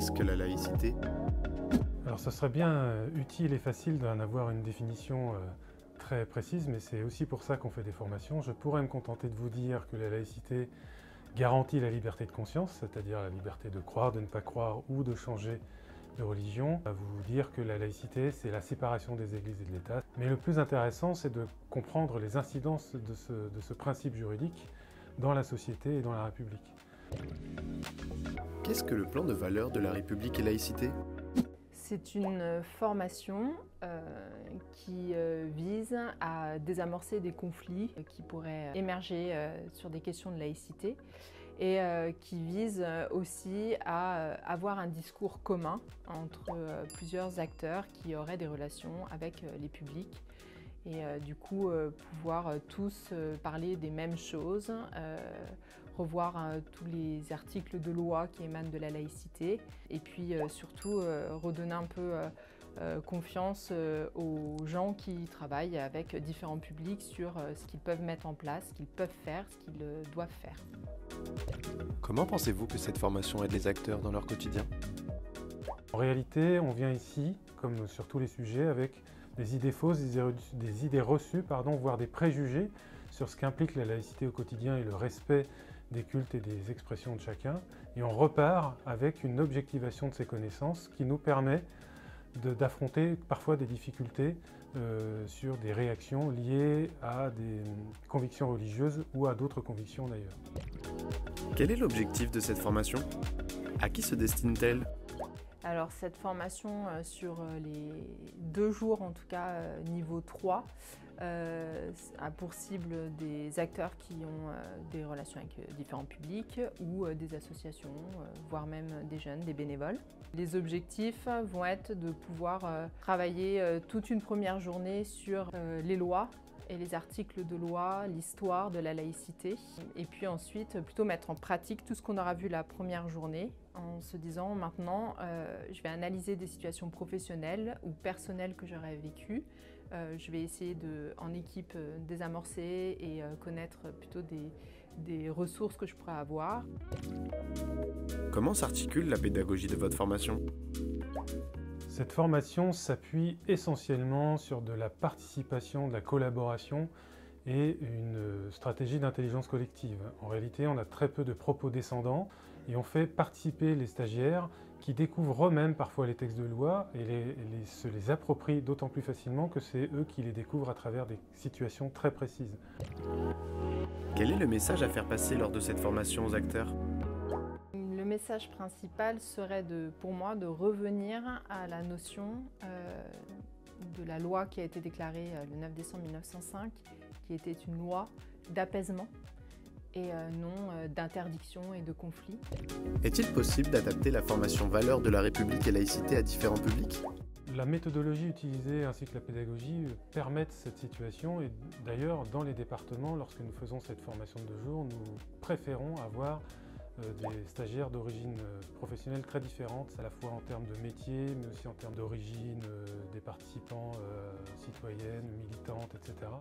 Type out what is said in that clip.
Qu'est-ce que la laïcité? Alors ce serait bien utile et facile d'en avoir une définition très précise, mais c'est aussi pour ça qu'on fait des formations. Je pourrais me contenter de vous dire que la laïcité garantit la liberté de conscience, c'est-à-dire la liberté de croire, de ne pas croire ou de changer de religion. À vous dire que la laïcité, c'est la séparation des églises et de l'État. Mais le plus intéressant, c'est de comprendre les incidences de ce principe juridique dans la société et dans la République. Qu'est-ce que le plan de valeurs de la République et laïcité? C'est une formation qui vise à désamorcer des conflits qui pourraient émerger sur des questions de laïcité et qui vise aussi à avoir un discours commun entre plusieurs acteurs qui auraient des relations avec les publics et du coup pouvoir tous parler des mêmes choses, revoir tous les articles de loi qui émanent de la laïcité et puis surtout redonner un peu confiance aux gens qui travaillent avec différents publics sur ce qu'ils peuvent mettre en place, ce qu'ils peuvent faire, ce qu'ils doivent faire. Comment pensez-vous que cette formation aide les acteurs dans leur quotidien? En réalité, on vient ici, comme sur tous les sujets, avec des idées fausses, des idées reçues, voire des préjugés sur ce qu'implique la laïcité au quotidien et le respect des cultes et des expressions de chacun. Et on repart avec une objectivation de ces connaissances qui nous permet d'affronter parfois des difficultés sur des réactions liées à des convictions religieuses ou à d'autres convictions d'ailleurs. Quel est l'objectif de cette formation? À qui se destine-t-elle? Alors cette formation sur les 2 jours, en tout cas niveau 3, a pour cible des acteurs qui ont des relations avec différents publics ou des associations, voire même des jeunes, des bénévoles. Les objectifs vont être de pouvoir travailler toute une première journée sur les lois et les articles de loi, l'histoire de la laïcité. Et puis ensuite, plutôt mettre en pratique tout ce qu'on aura vu la première journée en se disant maintenant, je vais analyser des situations professionnelles ou personnelles que j'aurais vécues. Je vais essayer en équipe désamorcer et connaître plutôt des ressources que je pourrais avoir. Comment s'articule la pédagogie de votre formation? Cette formation s'appuie essentiellement sur de la participation, de la collaboration et une stratégie d'intelligence collective. En réalité, on a très peu de propos descendants et on fait participer les stagiaires qui découvrent eux-mêmes parfois les textes de loi et se les approprient d'autant plus facilement que c'est eux qui les découvrent à travers des situations très précises. Quel est le message à faire passer lors de cette formation aux acteurs? Le message principal serait pour moi de revenir à la notion de la loi qui a été déclarée le 9 décembre 1905, qui était une loi d'apaisement et non d'interdiction et de conflit. Est-il possible d'adapter la formation valeurs de la République et laïcité à différents publics? La méthodologie utilisée ainsi que la pédagogie permettent cette situation et d'ailleurs dans les départements, lorsque nous faisons cette formation de 2 jours, nous préférons avoir des stagiaires d'origine professionnelle très différentes, à la fois en termes de métier, mais aussi en termes d'origine des participants citoyennes, militantes, etc.